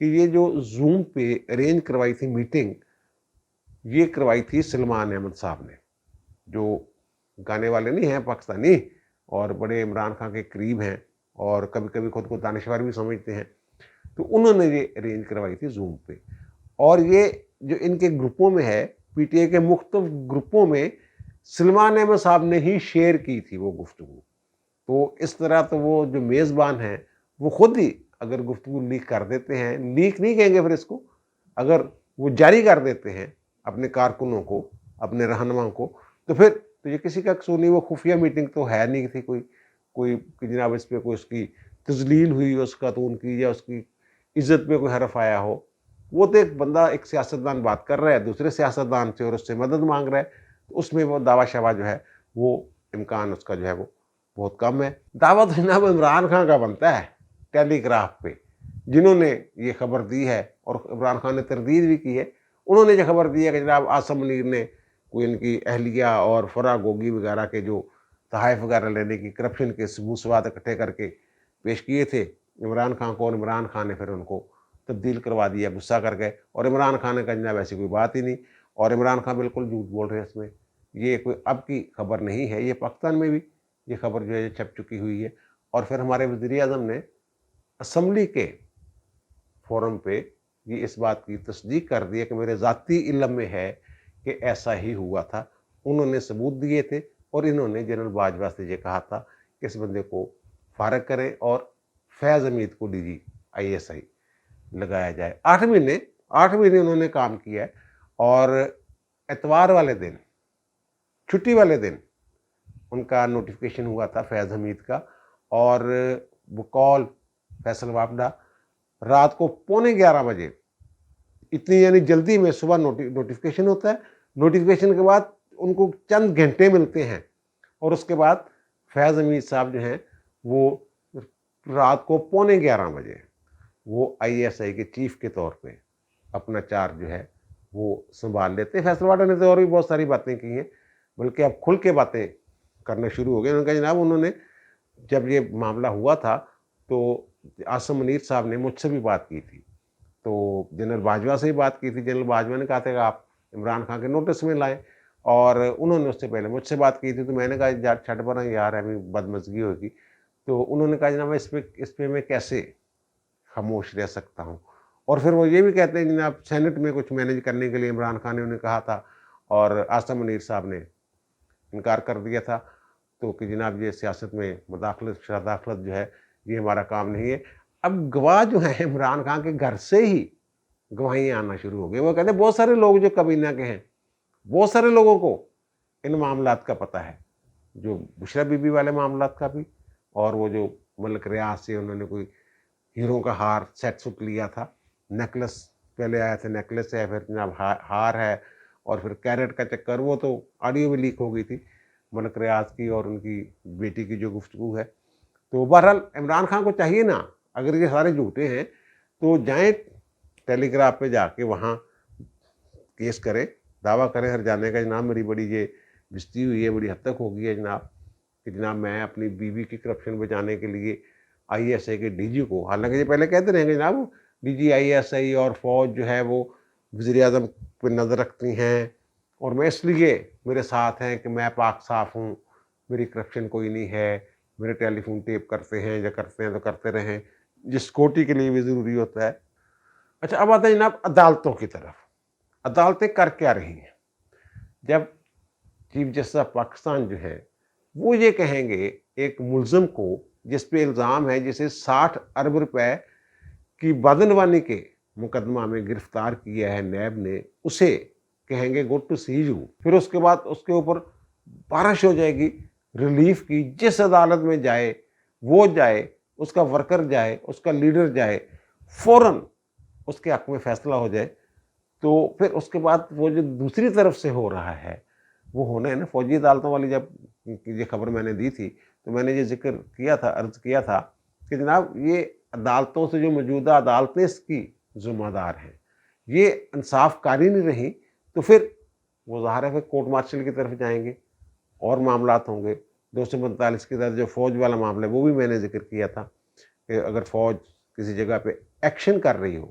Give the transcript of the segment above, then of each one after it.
کہ یہ جو زوم پہ ارینج کروائی تھی میٹنگ، یہ کروائی تھی سلمان احمد صاحب نے، جو گانے والے نہیں ہیں پاکستانی اور بڑے عمران خان کے قریب ہیں اور کبھی کبھی خود کو دانشور بھی سمجھتے ہیں، تو انہوں نے یہ ارینج کروائی تھی زوم پہ. اور یہ جو ان کے گروپوں میں ہے، پی ٹی اے کے مختلف گروپوں میں سلمان احمد صاحب نے ہی شیئر کی تھی وہ گفتگو. تو اس طرح تو وہ جو میزبان ہیں وہ خود ہی اگر گفتگو لیک کر دیتے ہیں، لیک نہیں کہیں گے پھر اس کو، اگر وہ جاری کر دیتے ہیں اپنے کارکنوں کو، اپنے رہنماؤں کو، تو پھر تو یہ کسی کا قصور نہیں. وہ خفیہ میٹنگ تو ہے نہیں تھی کوئی کہ جناب اس پہ کوئی اس کی تذلیل ہوئی اس کا تو ان کی، یا اس کی عزت پہ کوئی حرف آیا ہو. وہ تو ایک بندہ، ایک سیاستدان بات کر رہا ہے دوسرے سیاستدان سے اور اس سے مدد مانگ رہا ہے، تو اس میں وہ دعویٰ شعوہ جو ہے وہ امکان اس کا جو ہے وہ بہت کم ہے. دعویٰ تو جناب عمران خان کا بنتا ہے ٹیلی گراف پہ، جنہوں نے یہ خبر دی ہے اور عمران خان نے تردید بھی کی ہے. انہوں نے یہ خبر دی ہے کہ جناب عاصم منیر نے کوئی ان کی اہلیہ اور فرا گوگی وغیرہ کے جو تحائف وغیرہ لینے کی کرپشن کے ثبوت سواد اکٹھے کر کے پیش کیے تھے عمران خان کو، اور عمران خان نے پھر ان کو تبدیل کروا دیا، غصہ کر گئے. اور عمران خان نے کہا جناب ایسی کوئی بات ہی نہیں، اور عمران خان بالکل جھوٹ بول رہے ہیں اس میں، یہ کوئی اب کی خبر نہیں ہے، یہ پاکستان میں بھی یہ خبر جو ہے چھپ چکی ہوئی ہے. اور پھر ہمارے وزیر اعظم نے اسمبلی کے فورم پہ یہ اس بات کی تصدیق کر دی ہے کہ میرے ذاتی علم میں ہے کہ ایسا ہی ہوا تھا. انہوں نے ثبوت دیے تھے اور انہوں نے جنرل باجوہ سے یہ کہا تھا کہ اس بندے کو فارغ کریں اور فیض حمید کو ڈی جی ISI لگایا جائے. 8 مہینے انہوں نے کام کیا ہے، اور اتوار والے دن، چھٹی والے دن ان کا نوٹیفیکیشن ہوا تھا فیض حمید کا، اور وہ کال فیصل وابڈا رات کو 11:15 بجے، اتنی یعنی جلدی میں صبح نوٹیفیکیشن ہوتا ہے، نوٹیفیکیشن کے بعد ان کو چند گھنٹے ملتے ہیں، اور اس کے بعد فیض حمید صاحب جو ہیں وہ رات کو 11:15 بجے وہ ISI کے چیف کے طور پہ اپنا چارج جو ہے وہ سنبھال لیتے ہیں. فیصل واڈا نے تو اور بھی بہت ساری باتیں کی ہیں، بلکہ اب کھل کے باتیں کرنا شروع ہو گئے. انہوں نے کہا جناب انہوں نے جب یہ معاملہ ہوا تھا تو عاصم منیر صاحب نے مجھ سے بھی بات کی تھی، تو جنرل باجوہ سے ہی بات کی تھی. جنرل باجوہ نے کہا تھا کہ آپ عمران خان کے نوٹس میں لائیں، اور انہوں نے اس سے پہلے مجھ سے بات کی تھی. تو میں نے کہا چھٹ پڑا یار ہمیں بدمزگی ہوگی. تو انہوں نے کہا جناب اس پہ میں کیسے خاموش رہ سکتا ہوں. اور پھر وہ یہ بھی کہتے ہیں جناب سینٹ میں کچھ مینیج کرنے کے لیے عمران خان نے انہیں کہا تھا اور عاصم منیر صاحب نے انکار کر دیا تھا، تو کہ جناب یہ سیاست میں شداخلت جو ہے یہ ہمارا کام نہیں ہے. اب گواہ جو ہیں عمران خان کے گھر سے ہی گواہیاں آنا شروع ہو گئی. وہ کہتے ہیں بہت سارے لوگ جو کابینہ کے ہیں، بہت سارے لوگوں کو ان معاملات کا پتہ ہے، جو بشرا بی بی والے معاملات کا بھی، اور وہ جو ملک ریاض سے انہوں نے کوئی ہیروں کا ہار سیٹ سٹ لیا تھا، نیکلس پہلے آیا تھا، نیکلس ہے، پھر جناب ہار ہے، اور پھر کیرٹ کا چکر. وہ تو آڈیو بھی لیک ہو گئی تھی ملک ریاض کی اور ان کی بیٹی کی جو گفتگو ہے. تو بہرحال عمران خان کو چاہیے نا، اگر یہ سارے جھوٹے ہیں تو جائیں ٹیلی گراف پہ جا کے وہاں کیس کریں، دعویٰ کریں ہر جانے کا جناب میری بڑی یہ بستی ہوئی ہے، بڑی حد تک ہو گئی ہے جناب، کہ جناب میں اپنی بیوی کی کرپشن بچانے کے لیے ISI کے DG کو، حالانکہ یہ پہلے کہتے رہیں گے جناب DG ISI اور فوج جو ہے وہ وزیر اعظم پہ نظر رکھتی ہیں، اور میں اس لیے میرے ساتھ ہیں کہ میں پاک صاف ہوں، میری کرپشن کوئی نہیں ہے، میرے ٹیلی فون ٹیپ کرتے ہیں یا کرتے ہیں تو کرتے رہیں، جس کوٹی کے لیے بھی ضروری ہوتا ہے. اچھا اب آتے ہیں جناب عدالتوں کی طرف. عدالتیں کر کیا رہی ہیں؟ جب چیف جسٹس آف پاکستان جو ہے وہ یہ کہیں گے ایک ملزم کو جس پہ الزام ہے، جسے 60 ارب روپے کی بدعنوانی کے مقدمہ میں گرفتار کیا ہے نیب نے، اسے کہیں گے گو ٹو سی یو. پھر اس کے بعد اس کے اوپر بارش ہو جائے گی ریلیف کی. جس عدالت میں جائے وہ جائے، اس کا ورکر جائے، اس کا لیڈر جائے، فوراً اس کے حق میں فیصلہ ہو جائے. تو پھر اس کے بعد وہ جو دوسری طرف سے ہو رہا ہے وہ ہونا ہے نا. فوجی عدالتوں والی جب یہ خبر میں نے دی تھی تو میں نے یہ ذکر کیا تھا، عرض کیا تھا کہ جناب یہ عدالتوں سے جو موجودہ عدالتیں اس کی ذمہ دار ہیں، یہ انصاف کاری نہیں رہی تو پھر وہ ظاہر ہے پھر کورٹ مارشل کی طرف جائیں گے اور معاملات ہوں گے. 245 کے تحت جو فوج والا معاملہ ہے وہ بھی میں نے ذکر کیا تھا کہ اگر فوج کسی جگہ پہ ایکشن کر رہی ہو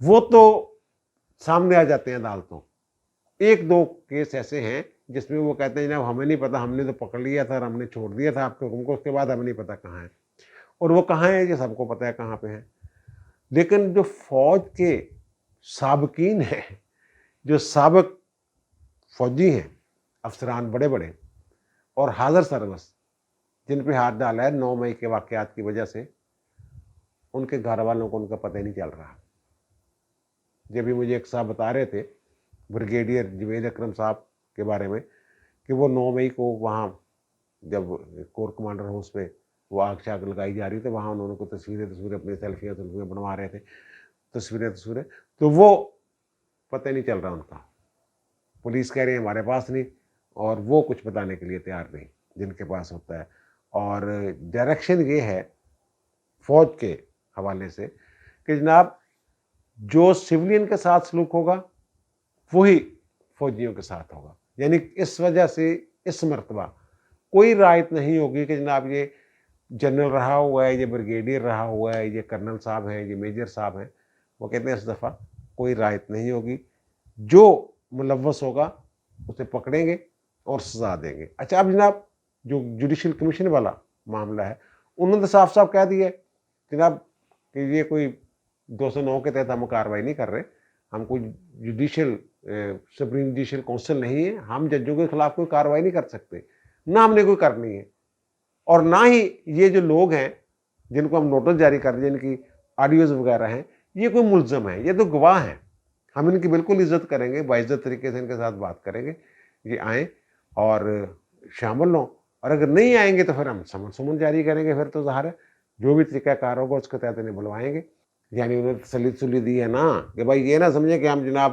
وہ تو سامنے آ جاتے ہیں عدالتوں. ایک دو کیس ایسے ہیں جس میں وہ کہتے ہیں جناب ہمیں نہیں پتا, ہم نے تو پکڑ لیا تھا اور ہم نے چھوڑ دیا تھا آپ کے حکم کو, اس کے بعد ہمیں نہیں پتا کہاں ہے. اور وہ کہاں ہے یہ سب کو پتا ہے کہاں پہ ہے. لیکن جو فوج کے سابقین ہیں, جو سابق فوجی ہیں, افسران بڑے بڑے اور حاضر سربس جن پہ ہاتھ ڈالا ہے 9 مئی کے واقعات کی وجہ سے, ان کے گھر والوں کو ان کا پتہ نہیں چل رہا. جب بھی مجھے ایک صاحب بتا رہے تھے بریگیڈیئر جوید اکرم صاحب کے بارے میں کہ وہ 9 مئی کو وہاں جب کور کمانڈر ہاؤس پہ وہ آگ شاگ لگائی جا رہی تھی, وہاں انہوں نے کو تصویریں اپنی سیلفیاں بنوا رہے تھے, تصویریں, تو وہ پتہ نہیں چل رہا ان کا. پولیس کہہ رہی ہے ہمارے پاس نہیں, اور وہ کچھ بتانے کے لیے تیار نہیں جن کے پاس ہوتا ہے. اور ڈائریکشن یہ ہے فوج کے حوالے سے کہ جناب جو سولین کے ساتھ سلوک ہوگا وہی فوجیوں کے ساتھ ہوگا. یعنی اس وجہ سے اس مرتبہ کوئی رعایت نہیں ہوگی کہ جناب یہ جنرل رہا ہوا ہے, یہ بریگیڈیئر رہا ہوا ہے, یہ کرنل صاحب ہیں, یہ میجر صاحب ہیں. وہ کہتے ہیں اس دفعہ کوئی رعایت نہیں ہوگی, جو ملوث ہوگا اسے پکڑیں گے اور سزا دیں گے. اچھا اب جناب جو جوڈیشل کمیشن والا معاملہ ہے, انہوں نے صاف صاف کہہ دیا ہے جناب کہ یہ کوئی 209 کے تحت ہم کارروائی نہیں کر رہے, ہم کوئی سپریم جوڈیشل کونسل نہیں ہے, ہم ججوں کے خلاف کوئی کارروائی نہیں کر سکتے, نہ ہم نے کوئی کرنی ہے. اور نہ ہی یہ جو لوگ ہیں جن کو ہم نوٹس جاری کر دیں, جن کی آڈیوز وغیرہ ہیں, یہ کوئی ملزم ہیں, یہ تو گواہ ہیں. ہم ان کی بالکل عزت کریں گے, باعزت طریقے سے ان کے ساتھ بات کریں گے, یہ آئیں اور شامل ہوں. اور اگر نہیں آئیں گے تو پھر ہم سمن جاری کریں گے. پھر تو ظاہر ہے جو بھی طریقہ کار ہوگا اس کے تحت انہیں بلوائیں گے. یعنی انہیں تسلی دی ہے نا کہ بھائی یہ نہ سمجھیں کہ ہم جناب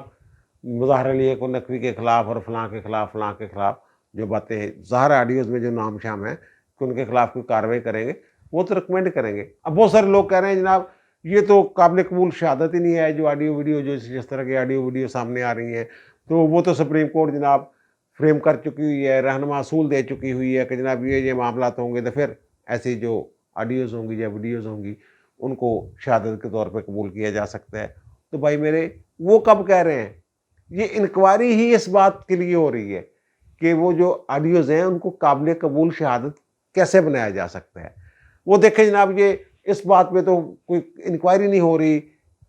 مظاہرے لیے کو نقوی کے خلاف اور فلاں کے خلاف جو باتیں ہیں, ظاہر آڈیوز میں جو نام شام ہیں کہ ان کے خلاف کوئی کارروائی کریں گے, وہ تو ریکمینڈ کریں گے. اب بہت سارے لوگ کہہ رہے ہیں جناب یہ تو قابل قبول شہادت ہی نہیں ہے, جو آڈیو ویڈیو جس طرح کی آڈیو ویڈیو سامنے آ رہی ہیں, تو وہ تو سپریم کورٹ جناب فریم کر چکی ہوئی ہے, رہنما اصول دے چکی ہوئی ہے کہ جناب یہ معاملات ہوں گے تو پھر ایسی جو آڈیوز ہوں گی یا ویڈیوز ہوں گی ان کو شہادت کے طور پہ قبول کیا جا سکتا ہے. تو بھائی میرے وہ کب کہہ رہے ہیں, یہ انکوائری ہی اس بات کے لیے ہو رہی ہے کہ وہ جو آڈیوز ہیں ان کو قابل قبول شہادت کیسے بنایا جا سکتا ہے. وہ دیکھیں جناب یہ اس بات پہ تو کوئی انکوائری نہیں ہو رہی,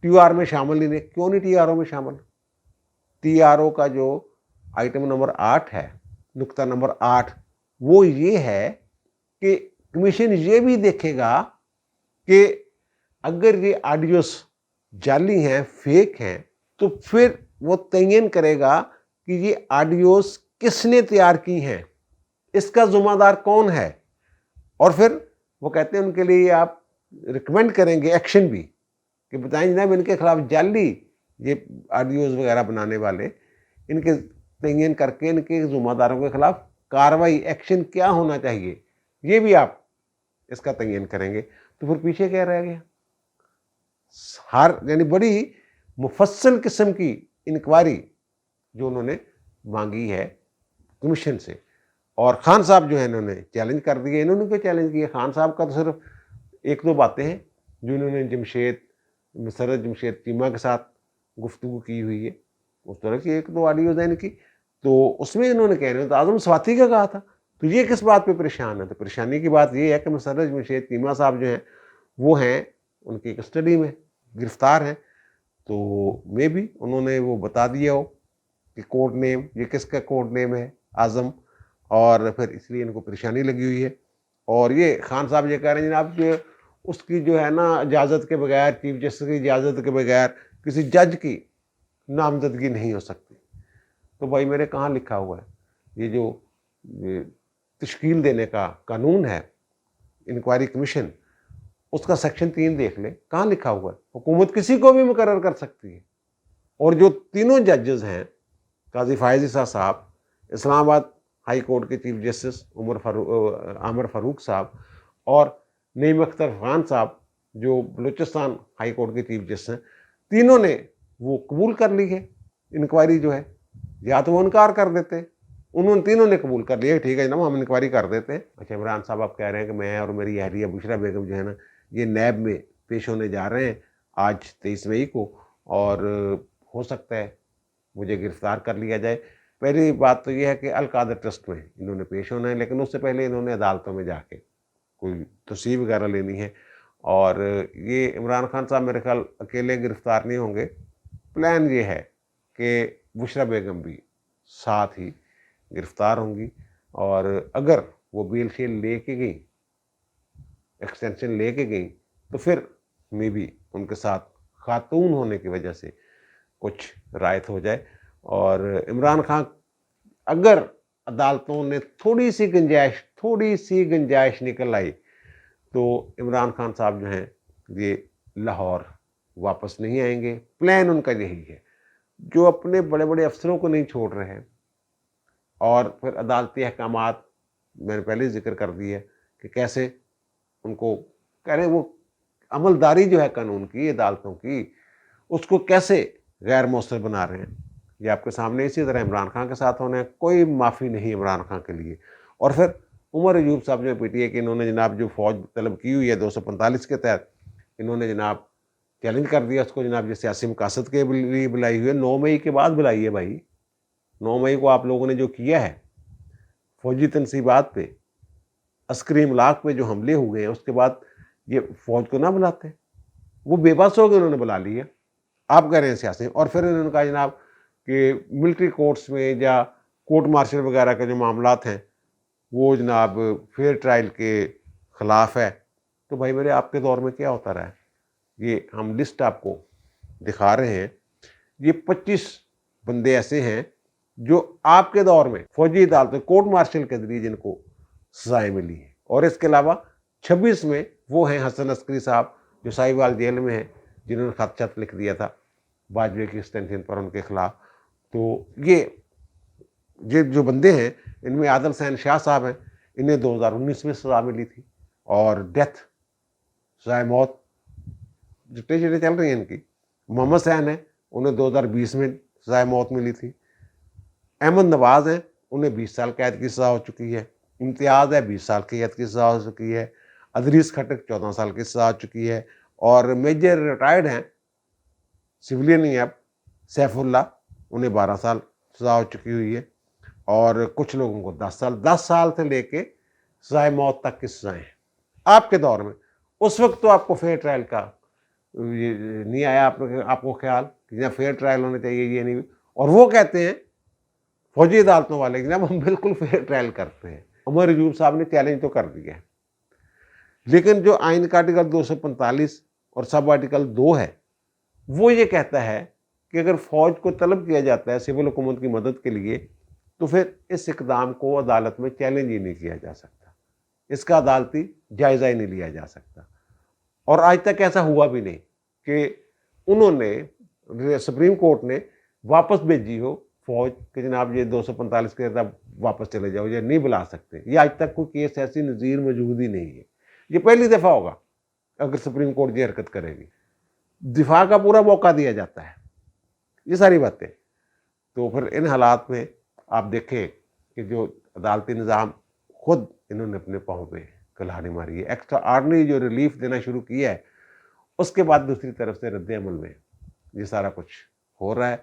ٹی آر میں شامل ہی نہیں. کیوں نہیں ٹی آر او میں شامل؟ ٹی آر او کا جو آئٹم نمبر 8 ہے, نقطہ نمبر 8, وہ یہ ہے کہ کمیشن یہ بھی دیکھے گا کہ اگر یہ آڈیوز جعلی ہیں, فیک ہیں, تو پھر وہ تعین کرے گا کہ یہ آڈیوز کس نے تیار کی ہیں, اس کا ذمہ دار کون ہے. اور پھر وہ کہتے ہیں ان کے لیے آپ ریکمینڈ کریں گے ایکشن بھی کہ بتائیں جناب ان کے خلاف جعلی یہ آڈیوز وغیرہ بنانے والے, ان کے تعین کر کے ان کے ذمہ داروں کے خلاف کارروائی ایکشن کیا ہونا چاہیے, یہ بھی آپ اس کا تعین کریں گے. تو پھر پیچھے کیا رہ گیا؟ یعنی بڑی مفصل قسم کی انکوائری جو انہوں نے مانگی ہے کمیشن سے. اور خان صاحب جو ہے انہوں نے چیلنج کر دیے. انہوں نے کیوں چیلنج کیا؟ خان صاحب کا تو صرف ایک دو باتیں ہیں جو انہوں نے مسرت جمشید چیمہ کے ساتھ گفتگو کی ہوئی ہے, اس طرح کی ایک دو آڈیوز ہیں ان کی, تو اس میں انہوں نے کہہ رہے ہیں تو اعظم سواتی کا کہا تھا. تو یہ کس بات پہ پریشان ہے؟ تو پریشانی کی بات یہ ہے کہ مسرت جمشید چیمہ صاحب جو ہیں وہ ہیں ان کی کسٹڈی میں گرفتار ہیں. تو میں بھی انہوں نے وہ بتا دیا ہو کہ کوڈ نیم یہ کس کا کوڈ نیم ہے, اعظم, اور پھر اس لیے ان کو پریشانی لگی ہوئی ہے. اور یہ خان صاحب یہ کہہ رہے ہیں جناب کہ اس کی جو ہے نا اجازت کے بغیر, چیف جسٹس کی اجازت کے بغیر کسی جج کی نامزدگی نہیں ہو سکتی. تو بھائی میرے کہاں لکھا ہوا ہے یہ جو تشکیل دینے کا قانون ہے انکوائری کمیشن, اس کا سیکشن 3 دیکھ لیں, کہاں لکھا ہوا ہے حکومت کسی کو بھی مقرر کر سکتی ہے. اور جو تینوں ججز ہیں, قاضی فائز عیسیٰ صاحب اسلام آباد ہائی کورٹ کے چیف جسٹس عامر فاروق صاحب, اور نعیم اختر خان صاحب جو بلوچستان ہائی کورٹ کے چیف جسٹس ہیں, تینوں نے وہ قبول کر لی ہے انکوائری جو ہے. یا تو وہ انکار کر دیتے, انہوں نے تینوں نے قبول کر لیا ٹھیک ہے جناب ہم انکوائری کر دیتے ہیں. اچھا عمران صاحب آپ کہہ رہے ہیں کہ میں اور میری اہلیہ بشریٰ بیگم جو ہے نا یہ نیب میں پیش ہونے جا رہے ہیں آج 23 مئی کو, اور ہو سکتا ہے مجھے گرفتار کر لیا جائے۔ پہلی بات تو یہ ہے کہ القادر ٹرسٹ میں انہوں نے پیش ہونا ہے، لیکن اس سے پہلے انہوں نے عدالتوں میں جا کے کوئی تصحیح وغیرہ لینی ہے، اور یہ عمران خان صاحب میرے خیال اکیلے گرفتار نہیں ہوں گے۔ پلان یہ ہے کہ بشریٰ بیگم بھی ساتھ ہی گرفتار ہوں گی، اور اگر وہ بیل شیل لے کے گئیں، ایکسٹینشن لے کے گئیں، تو پھر میں بھی ان کے ساتھ خاتون ہونے کی وجہ سے کچھ رعایت ہو جائے، اور عمران خان اگر عدالتوں نے تھوڑی سی گنجائش نکل آئی تو عمران خان صاحب جو ہیں یہ لاہور واپس نہیں آئیں گے۔ پلان ان کا یہی ہے، جو اپنے بڑے بڑے افسروں کو نہیں چھوڑ رہے ہیں، اور پھر عدالتی احکامات میں نے پہلے ذکر کر دی ہے کہ کیسے ان کو کہہ رہے ہیں، وہ عملداری جو ہے قانون کی، عدالتوں کی، اس کو کیسے غیر مؤثر بنا رہے ہیں۔ یہ آپ کے سامنے اسی طرح عمران خان کے ساتھ ہونا ہے، کوئی معافی نہیں عمران خان کے لیے۔ اور پھر عمر ایوب صاحب جو پی ٹی اے کہ انہوں نے جناب جو فوج طلب کی ہوئی ہے 245 کے تحت، انہوں نے جناب چیلنج کر دیا اس کو، جناب یہ سیاسی مقاصد کے لیے بلائی ہوئی ہے۔ 9 مئی کے بعد بلائی ہے بھائی، 9 مئی کو آپ لوگوں نے جو کیا ہے فوجی تنصیبات پہ، عسکری املاک پہ جو حملے ہوئے ہیں، اس کے بعد یہ فوج کو نہ بلاتے، وہ بے بس ہو کے انہوں نے بلا لی ہے۔ آپ کہہ رہے ہیں سیاسی، اور پھر انہوں نے کہا جناب کہ ملٹری کورٹس میں یا کورٹ مارشل وغیرہ کے جو معاملات ہیں وہ جناب فیئر ٹرائل کے خلاف ہے۔ تو بھائی میرے آپ کے دور میں کیا ہوتا رہا ہے؟ یہ ہم لسٹ آپ کو دکھا رہے ہیں، یہ 25 بندے ایسے ہیں جو آپ کے دور میں فوجی عدالتیں کورٹ مارشل کے ذریعے جن کو سزائیں ملی ہیں، اور اس کے علاوہ 26 میں وہ ہیں حسن عسکری صاحب جو ساہیوال جیل میں ہیں، جنہوں نے خط چت لکھ دیا تھا واجپئی کی ایکسٹینشن پر ان کے خلاف۔ تو یہ جو بندے ہیں، ان میں عادل حسین شاہ صاحب ہیں، انہیں 2019 میں سزا ملی تھی، اور ڈیتھ سزائے موت جتنے چیزیں چل رہی ہیں ان کی۔ محمد حسین ہیں، انہیں 2020 میں سزائے موت ملی تھی۔ احمد نواز ہیں، انہیں 20 سال قید کی سزا ہو چکی ہے۔ امتیاز ہے، 20 سال کی قید کی سزا ہو چکی ہے۔ ادریس کھٹک 14 سال کی سزا ہو چکی ہے، اور میجر ریٹائرڈ ہیں، سویلین ہی اب، سیف اللہ، انہیں 12 سال سزا ہو چکی ہوئی ہے، اور کچھ لوگوں کو 10 سال سے لے کے سزائے موت تک کی سزائیں ہیں آپ کے دور میں۔ اس وقت تو آپ کو فیئر ٹرائل کا یہ نہیں آیا آپ کو خیال کہ جناب فیئر ٹرائل ہونے چاہیے، یہ نہیں، اور وہ کہتے ہیں فوجی عدالتوں والے کہ جناب ہم بالکل فیئر ٹرائل کرتے ہیں۔ عمر ایوب صاحب نے چیلنج تو کر دیا ہے، لیکن جو آئین کا آرٹیکل 245 اور سب آرٹیکل 2 ہے، وہ یہ کہتا ہے کہ اگر فوج کو طلب کیا جاتا ہے سول حکومت کی مدد کے لیے، تو پھر اس اقدام کو عدالت میں چیلنج ہی نہیں کیا جا سکتا، اس کا عدالتی جائزہ ہی نہیں لیا جا سکتا۔ اور آج تک ایسا ہوا بھی نہیں کہ انہوں نے سپریم کورٹ نے واپس بھیجی ہو فوج کہ جناب یہ 245 کے تحت واپس چلے جاؤ، یہ نہیں بلا سکتے۔ یہ آج تک کوئی کیس ایسی نظیر موجود ہی نہیں ہے، یہ پہلی دفعہ ہوگا اگر سپریم کورٹ یہ حرکت کرے گی۔ دفاع کا پورا موقع دیا جاتا ہے، یہ ساری باتیں۔ تو پھر ان حالات میں آپ دیکھیں کہ جو عدالتی نظام خود انہوں نے اپنے پاؤں پہ کلہاڑی ماری ہے، ایکسٹرا آرڈنری جو ریلیف دینا شروع کیا ہے، اس کے بعد دوسری طرف سے رد عمل میں یہ سارا کچھ ہو رہا ہے۔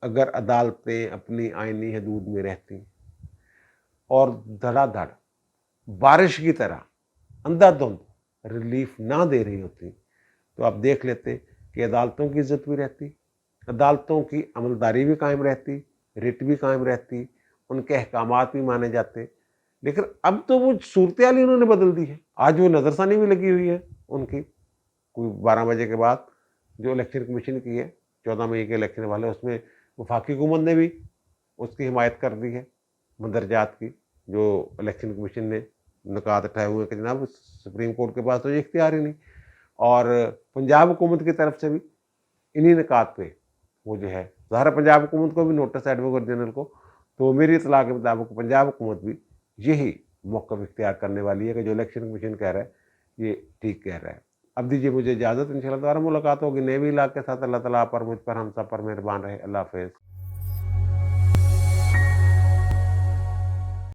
اگر عدالتیں اپنی آئینی حدود میں رہتی اور دھڑا دھڑ بارش کی طرح اندھا دھند ریلیف نہ دے رہی ہوتی، تو آپ دیکھ لیتے کہ عدالتوں کی عزت بھی رہتی، عدالتوں کی عملداری بھی قائم رہتی، ریٹ بھی قائم رہتی، ان کے احکامات بھی مانے جاتے۔ لیکن اب تو وہ صورتحال ہی انہوں نے بدل دی ہے۔ آج وہ نظر ثانی بھی لگی ہوئی ہے ان کی، کوئی 12 بجے کے بعد جو الیکشن کمیشن کی ہے 14 مئی کے الیکشن والے، اس میں وفاقی حکومت نے بھی اس کی حمایت کر دی ہے مندرجات کی، جو الیکشن کمیشن نے نکات اٹھائے ہوئے کہ جناب سپریم کورٹ کے پاس تو یہ اختیار ہی نہیں، اور پنجاب حکومت کی طرف سے بھی انہی نکات پہ وہ جو ہے، ظاہر پنجاب حکومت کو بھی نوٹس ہے ایڈوکیٹ جنرل کو، تو میری اطلاع کے مطابق پنجاب حکومت بھی یہی موقف اختیار کرنے والی ہے کہ جو الیکشن کمیشن کہہ رہا ہے یہ ٹھیک کہہ رہا ہے۔ اب دیجیے مجھے اجازت، انشاءاللہ دوبارہ ملاقات ہوگی نئے بھی علاقے کے ساتھ۔ اللہ تعالیٰ پر، مجھ پر، ہم سب پر مہربان رہے۔ اللہ حافظ۔